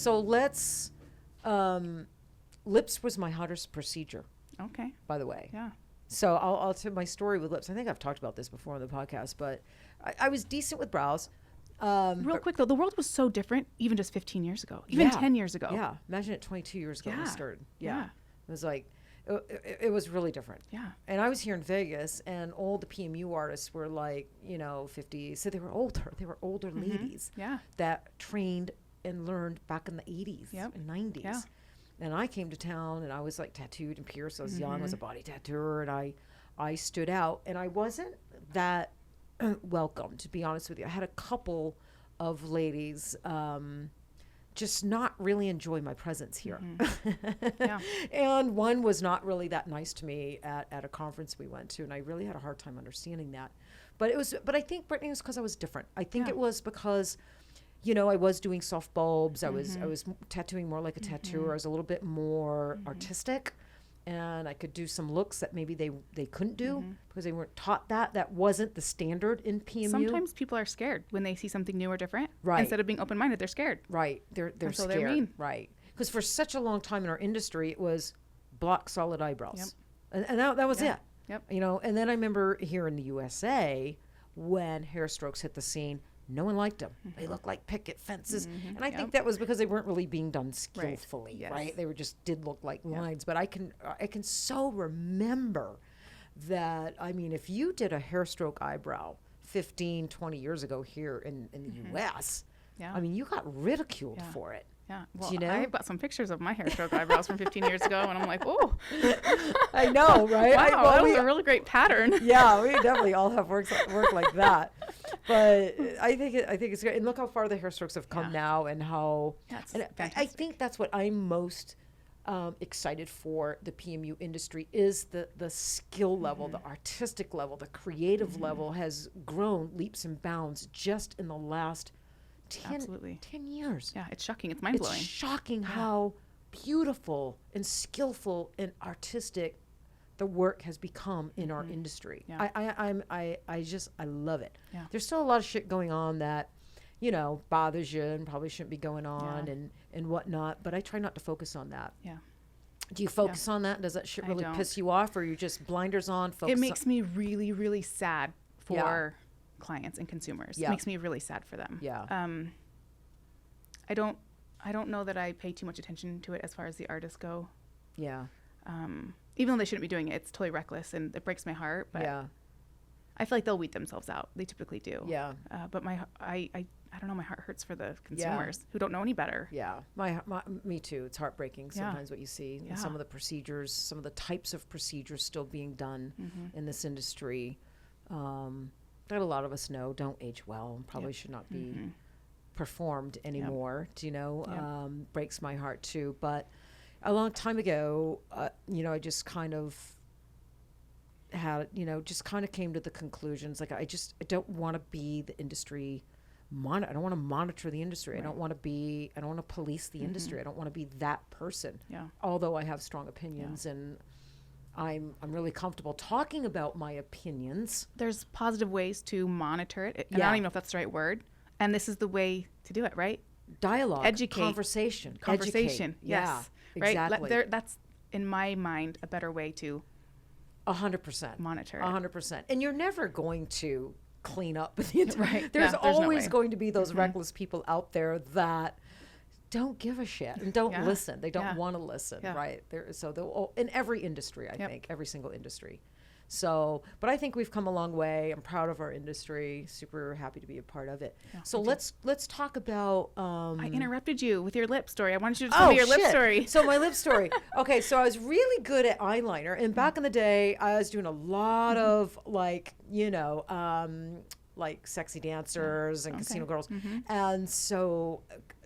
So let's, lips was my hottest procedure, Okay. by the way. Yeah. So I'll tell my story with lips. I think I've talked about this before on the podcast, but I was decent with brows. Real quick though, the world was so different even just 15 years ago, even 10 years ago. Yeah. Imagine it 22 years ago when I started. Yeah. It was like, it was really different. Yeah. And I was here in Vegas, and all the PMU artists were like, 50. So they were older. They were older ladies that trained and learned back in the 80s and 90s. Yeah. And I came to town, and I was like tattooed and pierced. I was young, I was a body tattooer, and I stood out. And I wasn't that welcome, to be honest with you. I had a couple of ladies just not really enjoy my presence here. Yeah. And one was not really that nice to me at a conference we went to, and I really had a hard time understanding that. But I think, Brittany, it was because I was different. I think it was because, I was doing soft bulbs. I was tattooing more like a tattooer. I was a little bit more artistic, and I could do some looks that maybe they couldn't do because they weren't taught that. That wasn't the standard in PMU. Sometimes people are scared when they see something new or different. Right. Instead of being open-minded, they're scared. Right. They're And so scared. they're mean. Right. Because for such a long time in our industry, it was block solid eyebrows. And that was it. Yep. And then I remember here in the USA when hair strokes hit the scene, no one liked them. They looked like picket fences. And I think that was because they weren't really being done skillfully, right? They did look like lines. But I can so remember that, if you did a hair stroke eyebrow 15, 20 years ago here in the US, you got ridiculed for it. Yeah. Well, I've got some pictures of my hair stroke eyebrows from 15 years ago, and I'm like, oh. I know, right? Wow, that was a really great pattern. Yeah, we definitely all have work like that. But I think it's great. And look how far the hair strokes have come now, and how. And I think that's what I'm most excited for the PMU industry is the skill level, the artistic level, the creative level has grown leaps and bounds just in the last 10 years. Yeah, it's shocking. It's mind-blowing. It's shocking how beautiful and skillful and artistic the work has become in our industry. Yeah. I love it. Yeah. There's still a lot of shit going on that, bothers you and probably shouldn't be going on and whatnot, but I try not to focus on that. Yeah. Do you focus on that? Does that shit really piss you off, or are you just blinders on? It makes me really, really sad for clients and consumers. It makes me really sad for them. Yeah. I don't know that I pay too much attention to it as far as the artists go. Yeah. Even though they shouldn't be doing it, it's totally reckless and it breaks my heart. But I feel like they'll weed themselves out. They typically do. Yeah. But I don't know. My heart hurts for the consumers who don't know any better. Yeah. Me too. It's heartbreaking sometimes what you see and some of the procedures, some of the types of procedures still being done in this industry. That a lot of us know don't age well and probably should not be performed anymore. Breaks my heart too. But a long time ago, I just kind of had, just kind of came to the conclusions. Like I don't want to be the industry I don't want to monitor the industry. Right. I don't want to police the industry. I don't want to be that person. Yeah. Although I have strong opinions and I'm really comfortable talking about my opinions. There's positive ways to monitor it. And I don't even know if that's the right word. And this is the way to do it, right? Dialogue. Educate. Conversation. Conversation. Educate. Yes. Yeah, right? exactly. That's, in my mind, a better way to 100%. Monitor it. 100%. And you're never going to clean up the entire... Right. There's no always way. going to be those reckless people out there that don't give a shit and don't listen. They don't want to listen, right? They'll in every industry, I think, every single industry. So, but I think we've come a long way. I'm proud of our industry. Super happy to be a part of it. Yeah, so let's talk about. I interrupted you with your lip story. I wanted you to tell me your lip story. So my lip story. Okay, so I was really good at eyeliner, and back in the day, I was doing a lot of like sexy dancers and casino girls. And so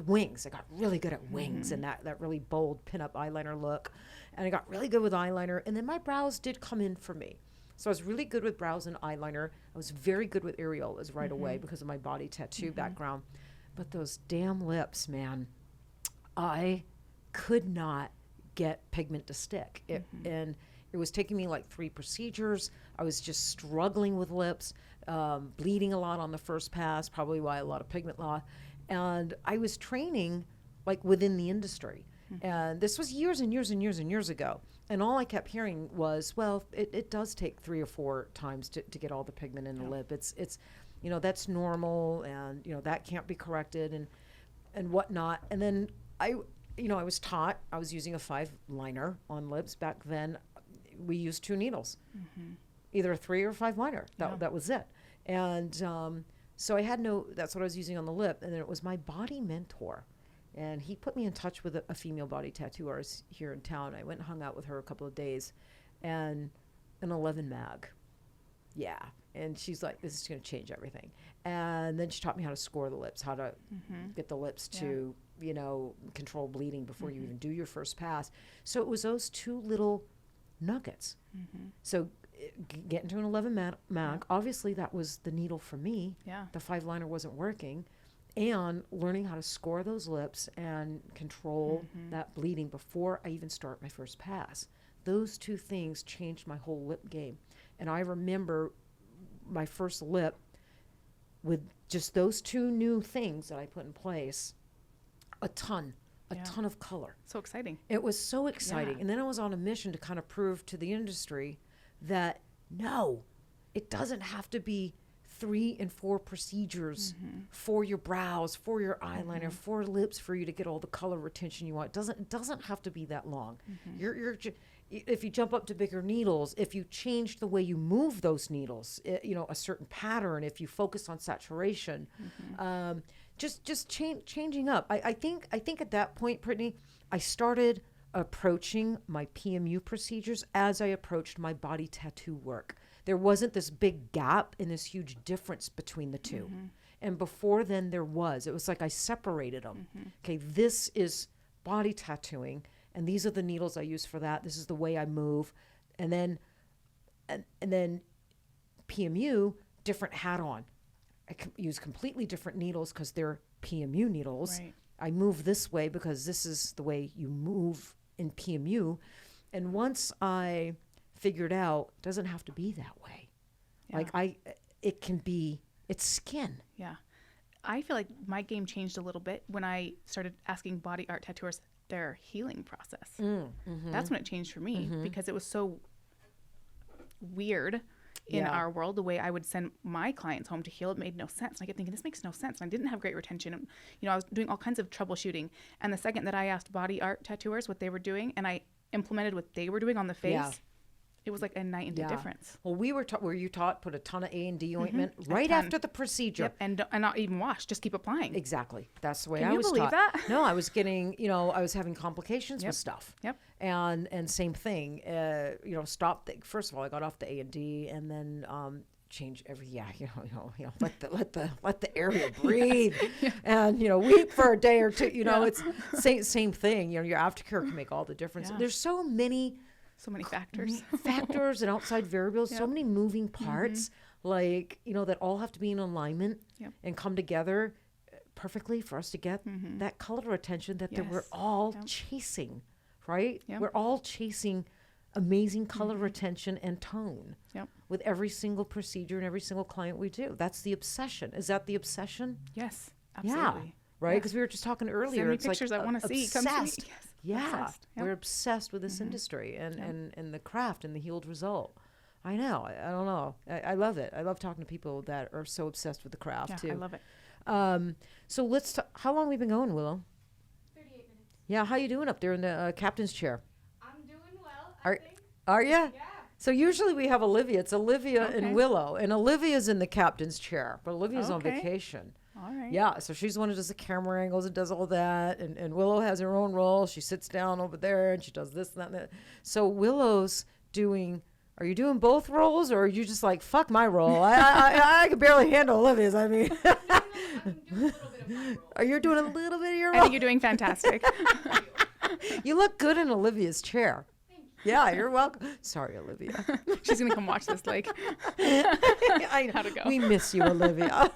wings, I got really good at wings and that really bold pinup eyeliner look. And I got really good with eyeliner. And then my brows did come in for me. So I was really good with brows and eyeliner. I was very good with areolas right away because of my body tattoo background. But those damn lips, man, I could not get pigment to stick. And it was taking me like 3 procedures. I was just struggling with lips, bleeding a lot on the first pass, probably why a lot of pigment loss. And I was training like within the industry. And this was years and years and years and years ago. And all I kept hearing was, well, it does take 3 or 4 times to get all the pigment in the lip. It's that's normal, and, that can't be corrected and whatnot. And then I was taught, I was using a 5 liner on lips. Back then, we used 2 needles, either a 3 or 5 liner. That was it. And so I had that's what I was using on the lip. And then it was my body mentor. And he put me in touch with a female body tattoo artist here in town. I went and hung out with her a couple of days, and an 11 mag. Yeah. And she's like, this is going to change everything. And then she taught me how to score the lips, how to get the lips to, control bleeding before you even do your first pass. So it was those 2 little nuggets. So get into an 11 mag. Obviously, that was the needle for me. Yeah. The 5 liner wasn't working. And learning how to score those lips and control that bleeding before I even start my first pass. Those 2 things changed my whole lip game. And I remember my first lip with just those 2 new things that I put in place, a ton of color. So exciting. It was so exciting. Yeah. And then I was on a mission to kind of prove to the industry that, no, it doesn't have to be 3 and 4 procedures for your brows, for your eyeliner, for lips, for you to get all the color retention you want. It doesn't have to be that long. If you jump up to bigger needles, if you change the way you move those needles, a certain pattern, if you focus on saturation, just changing up. I think at that point, Brittany, I started approaching my PMU procedures as I approached my body tattoo work. There wasn't this big gap and this huge difference between the 2. And before then there was. It was like I separated them. Okay, this is body tattooing, and these are the needles I use for that. This is the way I move. And then PMU, different hat on. I use completely different needles because they're PMU needles. Right. I move this way because this is the way you move in PMU. And once I figured out, it doesn't have to be that way. Yeah. It can be, it's skin. Yeah. I feel like my game changed a little bit when I started asking body art tattooers their healing process. That's when it changed for me because it was so weird in our world. The way I would send my clients home to heal, it made no sense. And I kept thinking, this makes no sense. And I didn't have great retention. And, I was doing all kinds of troubleshooting. And the second that I asked body art tattooers what they were doing and I implemented what they were doing on the face, it was like a night and day difference. Well, were you taught put a ton of A&D ointment right after the procedure? Yep, and not even wash, just keep applying. Exactly. That's the way Can I you was believe taught. that? No, I was getting, I was having complications with stuff. Yep. And same thing, stop. First of all, I got off the A&D and then change every let the area breathe and weep for a day or two. It's same thing. Your aftercare can make all the difference. Yeah. There's so many factors and outside variables, so many moving parts, that all have to be in alignment and come together perfectly for us to get that color retention that we're all chasing, right? Yep. We're all chasing amazing color retention and tone with every single procedure and every single client we do. That's the obsession. Is that the obsession? Yes, absolutely. Yeah, right? Because we were just talking earlier. Send me it's pictures I want to see. Come to me. Yes. Yeah, obsessed. Yep. We're obsessed with this industry and the craft and the healed result. I know. I don't know. I love it. I love talking to people that are so obsessed with the craft too. I love it. So let's how long have we been going, Willow? 38 minutes. Yeah, how you doing up there in the captain's chair? I'm doing well, I think. Are you? Yeah. So usually we have Olivia. It's Olivia and Willow. And Olivia's in the captain's chair, but Olivia's on vacation. All right. Yeah, so she's the one who does the camera angles and does all that. And Willow has her own role. She sits down over there and she does this and that and that. So Willow's doing, are you doing both roles or are you just like, fuck my role? I can barely handle Olivia's. I mean. I'm doing a little bit of my role. Are you doing a little bit of your role? I think you're doing fantastic. You look good in Olivia's chair. Yeah, you're welcome. Sorry, Olivia. She's going to come watch this, like, I know. how to go. We miss you, Olivia.